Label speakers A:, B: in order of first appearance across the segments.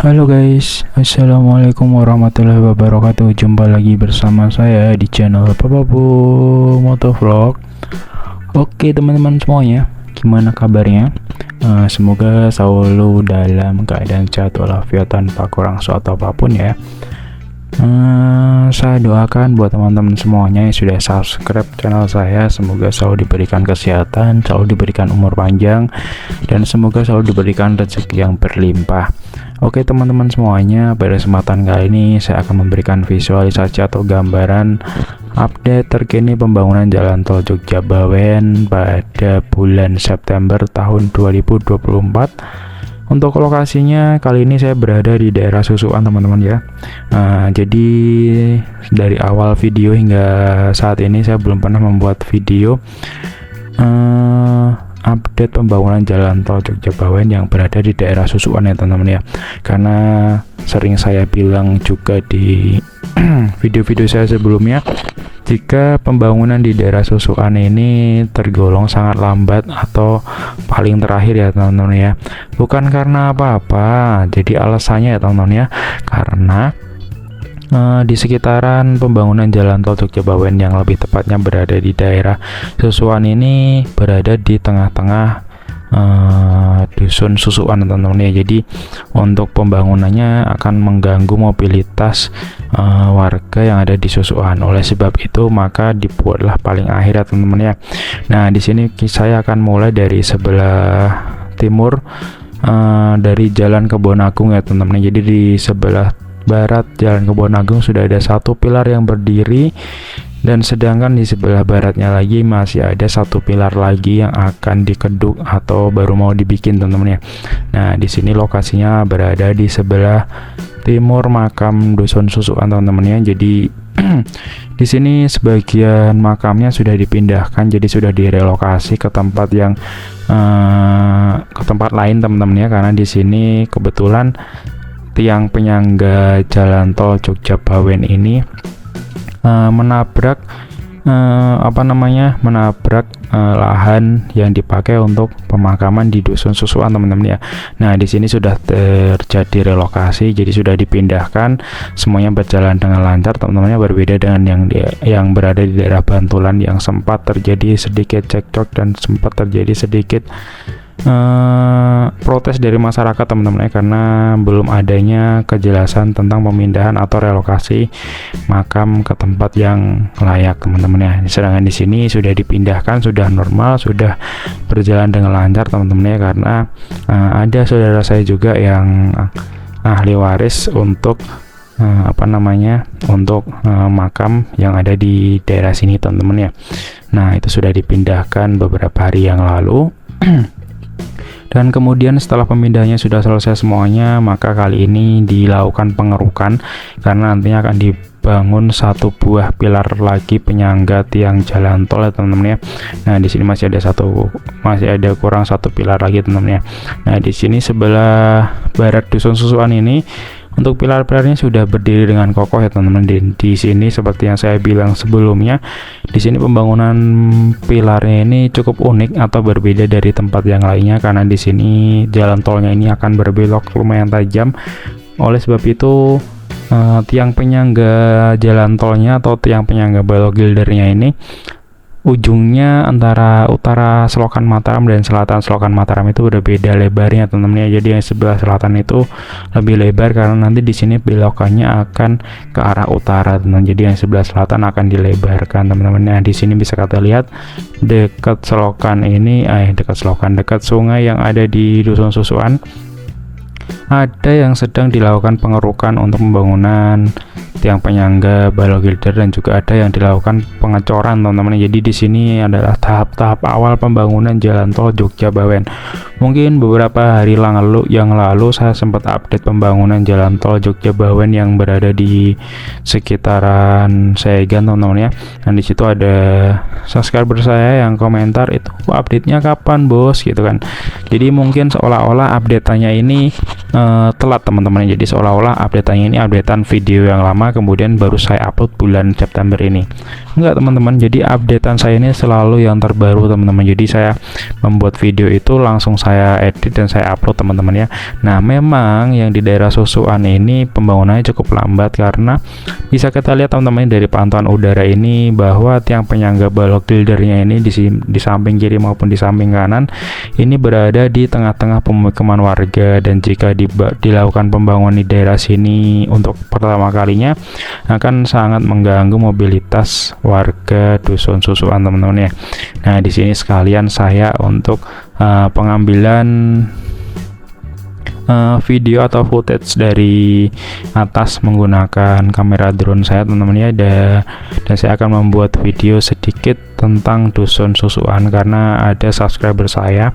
A: Halo guys, assalamualaikum warahmatullahi wabarakatuh. Jumpa lagi bersama saya di channel Papa Bu Motovlog. Oke teman-teman semuanya, gimana kabarnya? Semoga selalu dalam keadaan sehat walafiat tanpa kurang suatu apapun ya. Saya doakan buat teman-teman semuanya yang sudah subscribe channel saya, semoga selalu diberikan kesehatan, selalu diberikan umur panjang, dan semoga selalu diberikan rezeki yang berlimpah. Oke teman-teman semuanya, pada kesempatan kali ini saya akan memberikan visualisasi atau gambaran update terkini pembangunan jalan tol Jogja Bawen pada bulan September tahun 2024. Untuk lokasinya kali ini saya berada di daerah Susukan teman-teman ya. Jadi dari awal video hingga saat ini saya belum pernah membuat video update pembangunan jalan tol Jogja Bawen yang berada di daerah Susukan ya teman-teman ya. Karena sering saya bilang juga di video-video saya sebelumnya, jika pembangunan di daerah Susukan ini tergolong sangat lambat atau paling terakhir ya teman-teman ya, bukan karena apa-apa. Jadi alasannya ya teman-teman ya, karena di sekitaran pembangunan jalan tol Jogja Bawen yang lebih tepatnya berada di daerah Susukan ini berada di tengah-tengah dusun Susukan teman-teman ya. Jadi untuk pembangunannya akan mengganggu mobilitas warga yang ada di Susukan. Oleh sebab itu maka dibuatlah paling akhir ya teman-teman ya. Nah di sini saya akan mulai dari sebelah timur dari Jalan Kebonagung ya teman-teman. Jadi di sebelah barat Jalan Kebonagung sudah ada satu pilar yang berdiri, dan sedangkan di sebelah baratnya lagi masih ada satu pilar lagi yang akan dikeduk atau baru mau dibikin teman-teman ya. Nah di sini lokasinya berada di sebelah timur makam Dusun Susukan teman-teman ya. Jadi di sini sebagian makamnya sudah dipindahkan, jadi sudah direlokasi ke tempat yang ke tempat lain teman-teman ya, karena di sini kebetulan tiang penyangga jalan tol Jogja Bawen ini menabrak lahan yang dipakai untuk pemakaman di Dusun Susukan teman-teman ya. Nah di sini sudah terjadi relokasi, jadi sudah dipindahkan, semuanya berjalan dengan lancar teman-teman ya. Berbeda dengan yang berada di daerah Bantulan yang sempat terjadi sedikit cekcok dan sempat terjadi sedikit protes dari masyarakat teman-teman ya, karena belum adanya kejelasan tentang pemindahan atau relokasi makam ke tempat yang layak teman-teman ya. Sedangkan di sini sudah dipindahkan, sudah normal, sudah berjalan dengan lancar teman-teman ya, karena ada saudara saya juga yang ahli waris untuk untuk makam yang ada di daerah sini teman-teman ya. Nah itu sudah dipindahkan beberapa hari yang lalu. Dan kemudian setelah pemindahnya sudah selesai semuanya, maka kali ini dilakukan pengerukan karena nantinya akan dibangun satu buah pilar lagi penyangga tiang jalan tol ya teman-teman ya. Nah di sini masih ada kurang satu pilar lagi teman-teman ya. Nah di sini sebelah barat Dusun Susukan ini untuk pilar-pilarnya sudah berdiri dengan kokoh ya teman-teman. Di sini seperti yang saya bilang sebelumnya, di sini pembangunan pilarnya ini cukup unik atau berbeda dari tempat yang lainnya, karena di sini jalan tolnya ini akan berbelok lumayan tajam. Oleh sebab itu tiang penyangga jalan tolnya atau tiang penyangga balok gildernya ini ujungnya antara utara Selokan Mataram dan selatan Selokan Mataram itu berbeda lebarnya teman-teman ya. Jadi yang sebelah selatan itu lebih lebar karena nanti di sini belokannya akan ke arah utara teman-teman. Jadi yang sebelah selatan akan dilebarkan teman-teman. Nah di sini bisa kita lihat dekat selokan ini dekat sungai yang ada di Dusun Susukan, ada yang sedang dilakukan pengerukan untuk pembangunan tiang penyangga balok gilder, dan juga ada yang dilakukan pengecoran teman-teman. Jadi di sini adalah tahap-tahap awal pembangunan jalan tol Jogja Bawen. Mungkin beberapa hari yang lalu saya sempat update pembangunan jalan tol Jogja Bawen yang berada di sekitaran Segan teman-teman ya. Dan di situ ada subscriber saya yang komentar, itu update-nya kapan bos gitu kan. Jadi mungkin seolah-olah update-nya ini telat teman-teman. Jadi seolah-olah update-nya ini updatean video yang lama lama kemudian baru saya upload bulan September ini. Enggak teman-teman, jadi updatean saya ini selalu yang terbaru teman-teman. Jadi saya membuat video itu langsung saya edit dan saya upload teman-teman ya. Nah memang yang di daerah Susuan ini pembangunannya cukup lambat karena bisa kita lihat teman-teman dari pantauan udara ini bahwa tiang penyangga balok buildernya ini di samping kiri maupun di samping kanan ini berada di tengah-tengah pemukiman warga, dan jika dilakukan pembangunan di daerah sini untuk pertama kalinya akan sangat mengganggu mobilitas warga dusun Susuan teman-teman ya. Nah di sini sekalian saya untuk pengambilan video atau footage dari atas menggunakan kamera drone saya teman-teman ya, dan saya akan membuat video sedikit tentang dusun Susuan karena ada subscriber saya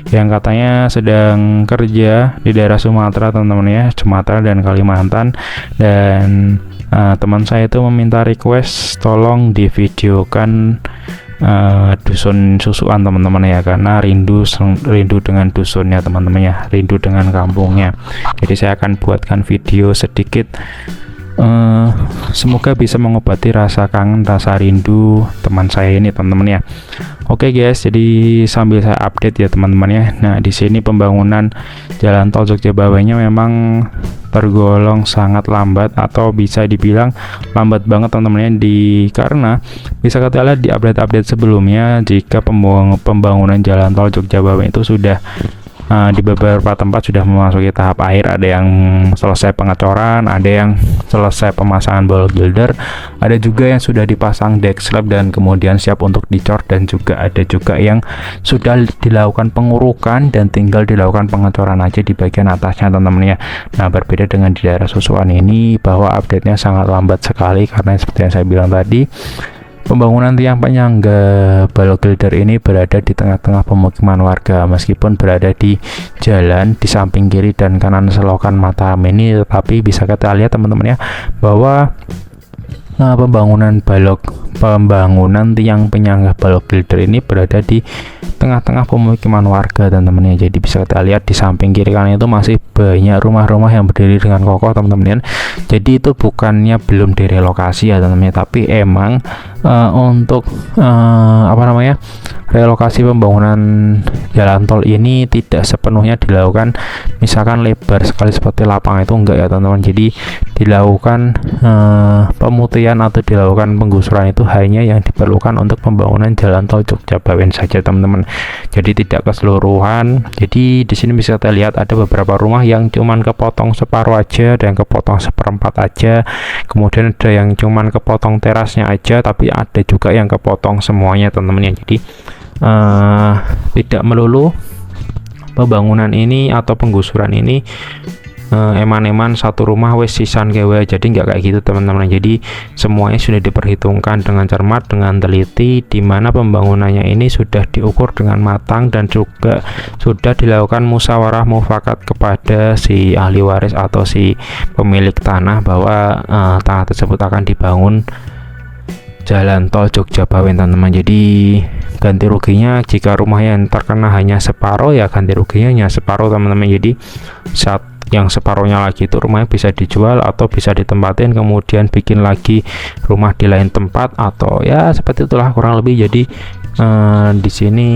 A: yang katanya sedang kerja di daerah Sumatera teman-teman ya, Sumatera dan Kalimantan, dan teman saya itu meminta request tolong divideokan dusun Susuan teman-teman ya, karena rindu dengan dusunnya teman-teman ya, rindu dengan kampungnya. Jadi saya akan buatkan video sedikit, semoga bisa mengobati rasa kangen, rasa rindu teman saya ini teman-teman ya. Oke guys, jadi sambil saya update ya teman-teman ya. Nah di sini pembangunan jalan tol Jogja Bawahnya memang tergolong sangat lambat, atau bisa dibilang lambat banget teman-teman ya, karena bisa kita lihat di update-update sebelumnya jika pembangunan jalan tol Jogja Bawah itu sudah di beberapa tempat sudah memasuki tahap akhir. Ada yang selesai pengecoran, ada yang selesai pemasangan balok builder, ada juga yang sudah dipasang deck slab dan kemudian siap untuk dicor, dan juga ada juga yang sudah dilakukan pengurukan dan tinggal dilakukan pengecoran aja di bagian atasnya teman-teman ya. Nah berbeda dengan di daerah Susuan ini bahwa update-nya sangat lambat sekali, karena seperti yang saya bilang tadi, pembangunan tiang penyangga balok builder ini berada di tengah-tengah pemukiman warga. Meskipun berada di jalan di samping kiri dan kanan selokan Mataram ini, tetapi bisa kita lihat teman-teman ya bahwa pembangunan tiang penyangga balok builder ini berada di tengah-tengah pemukiman warga teman-teman ya. Jadi bisa kita lihat di samping kiri kanan itu masih banyak rumah-rumah yang berdiri dengan kokoh teman-teman ya. Jadi itu bukannya belum direlokasi ya teman-teman, tapi emang untuk relokasi pembangunan jalan tol ini tidak sepenuhnya dilakukan misalkan lebar sekali seperti lapangan, itu enggak ya teman-teman. Jadi dilakukan pemutihan atau dilakukan penggusuran itu hanya yang diperlukan untuk pembangunan jalan tol Jogja Bawah saja teman-teman. Jadi tidak keseluruhan. Jadi di sini bisa kita lihat ada beberapa rumah yang cuman kepotong separuh aja, ada yang kepotong seperempat aja, kemudian ada yang cuman kepotong terasnya aja, tapi ada juga yang kepotong semuanya teman-teman ya. Jadi tidak melulu pembangunan ini atau penggusuran ini eman-eman satu rumah wes sisan kewe, jadi nggak kayak gitu teman-teman. Jadi semuanya sudah diperhitungkan dengan cermat, dengan teliti, di mana pembangunannya ini sudah diukur dengan matang dan juga sudah dilakukan musyawarah mufakat kepada si ahli waris atau si pemilik tanah bahwa tanah tersebut akan dibangun jalan tol Jogja Bawah teman-teman. Jadi ganti ruginya jika rumah yang terkena hanya separuh, ya ganti ruginya hanya separuh teman-teman. Jadi saat yang separuhnya lagi itu rumahnya bisa dijual atau bisa ditempatin, kemudian bikin lagi rumah di lain tempat, atau ya seperti itulah kurang lebih. Jadi di sini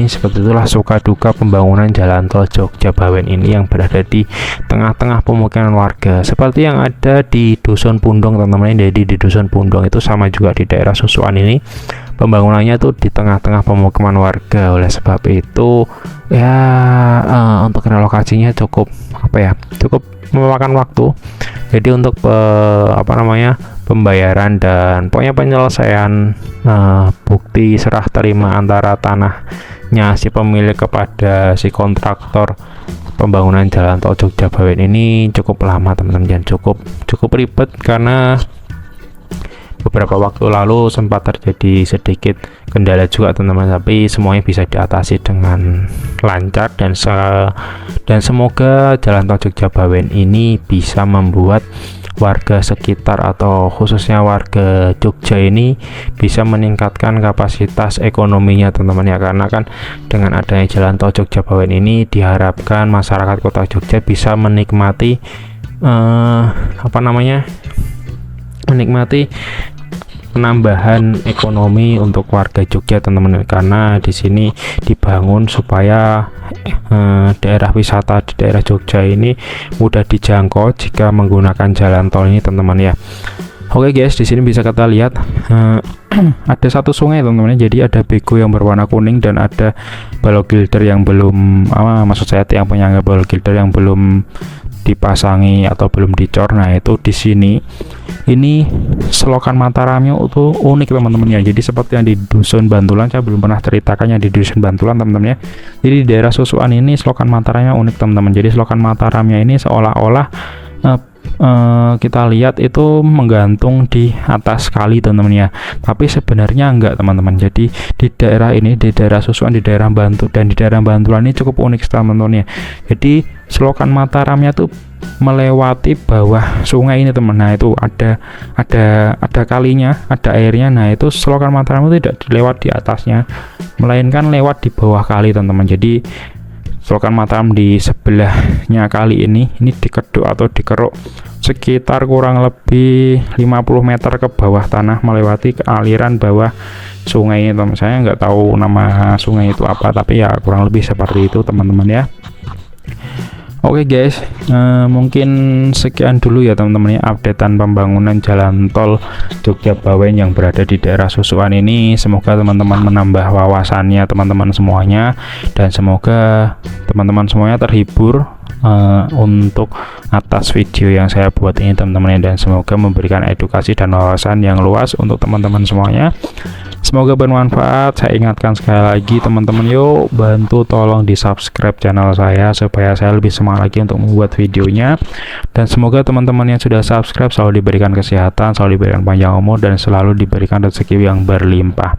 A: seperti itulah suka duka pembangunan jalan tol Jogja Bawah ini yang berada di tengah-tengah pemukiman warga, seperti yang ada di Dusun Pundong teman-teman. Jadi di Dusun Pundong itu sama juga di daerah Susuan ini pembangunannya tuh di tengah-tengah pemukiman warga. Oleh sebab itu ya untuk relokasinya cukup memakan waktu. Jadi untuk pembayaran dan pokoknya penyelesaian bukti serah terima antara tanahnya si pemilik kepada si kontraktor pembangunan jalan tol Jogja Bawah ini cukup lama teman-teman, dan cukup ribet karena beberapa waktu lalu sempat terjadi sedikit kendala juga teman-teman, tapi semuanya bisa diatasi dengan lancar, dan semoga jalan tol Jogja Bawah ini bisa membuat warga sekitar atau khususnya warga Jogja ini bisa meningkatkan kapasitas ekonominya teman-teman ya, karena kan dengan adanya jalan tol Jogja Bawah ini diharapkan masyarakat kota Jogja bisa menikmati menikmati penambahan ekonomi untuk warga Jogja teman-teman, karena di sini dibangun supaya daerah wisata di daerah Jogja ini mudah dijangkau jika menggunakan jalan tol ini teman-teman ya. Oke guys, di sini bisa kita lihat ada satu sungai teman-teman. Jadi ada bego yang berwarna kuning dan ada balok gilder yang belum maksud saya tiang penyangga balok gilder yang belum dipasangi atau belum dicor. Nah itu di sini ini selokan Mataramnya itu unik teman-teman ya. Jadi seperti yang di dusun Bantulan, saya belum pernah ceritakan yang di dusun Bantulan teman-teman ya. Jadi di daerah Susuan ini selokan Mataramnya unik teman-teman. Jadi selokan Mataramnya ini seolah-olah kita lihat itu menggantung di atas kali teman-teman ya, tapi sebenarnya enggak teman-teman. Jadi di daerah ini, di daerah Susuan, di daerah Bantu dan di daerah Bantulan ini cukup unik teman-teman ya. Jadi selokan Mataramnya tuh melewati bawah sungai ini teman. Nah itu ada kalinya, ada airnya. Nah itu selokan Mataram itu tidak lewat di atasnya, melainkan lewat di bawah kali teman-teman. Jadi selokan Mataram di sebelahnya kali ini dikeduk atau dikeruk sekitar kurang lebih 50 meter ke bawah tanah melewati aliran bawah sungai ini teman. Saya nggak tahu nama sungai itu apa, tapi ya kurang lebih seperti itu teman-teman ya. Oke guys, mungkin sekian dulu ya teman-teman ya updatean pembangunan jalan tol Jogja Bawen yang berada di daerah Susuan ini. Semoga teman-teman menambah wawasannya teman-teman semuanya, dan semoga teman-teman semuanya terhibur untuk atas video yang saya buat ini teman-teman ya, dan semoga memberikan edukasi dan wawasan yang luas untuk teman-teman semuanya. Semoga bermanfaat. Saya ingatkan sekali lagi teman-teman, yuk bantu tolong di subscribe channel saya supaya saya lebih semangat lagi untuk membuat videonya. Dan semoga teman-teman yang sudah subscribe selalu diberikan kesehatan, selalu diberikan panjang umur, dan selalu diberikan rezeki yang berlimpah.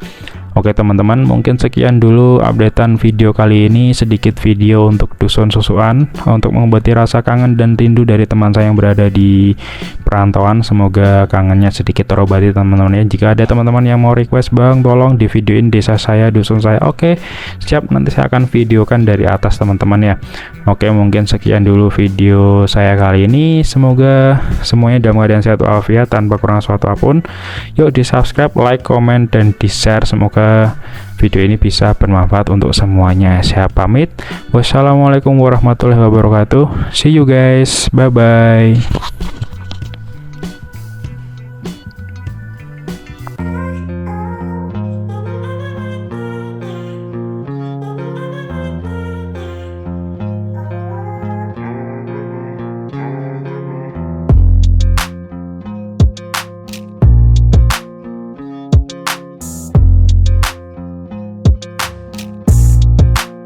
A: Oke teman-teman, mungkin sekian dulu updatean video kali ini, sedikit video untuk dusun Susuan untuk mengobati rasa kangen dan rindu dari teman saya yang berada di perantauan. Semoga kangennya sedikit terobati teman-teman ya. Jika ada teman-teman yang mau request, bang tolong di videoin desa saya, dusun saya, oke siap, nanti saya akan videokan dari atas teman-teman ya. Oke, mungkin sekian dulu video saya kali ini. Semoga semuanya dalam keadaan sehat walafiat tanpa kurang suatu apapun. Yuk di subscribe, like, comment, dan di share. Semoga video ini bisa bermanfaat untuk semuanya. Saya pamit. Wassalamualaikum warahmatullahi wabarakatuh. See you guys. Bye bye.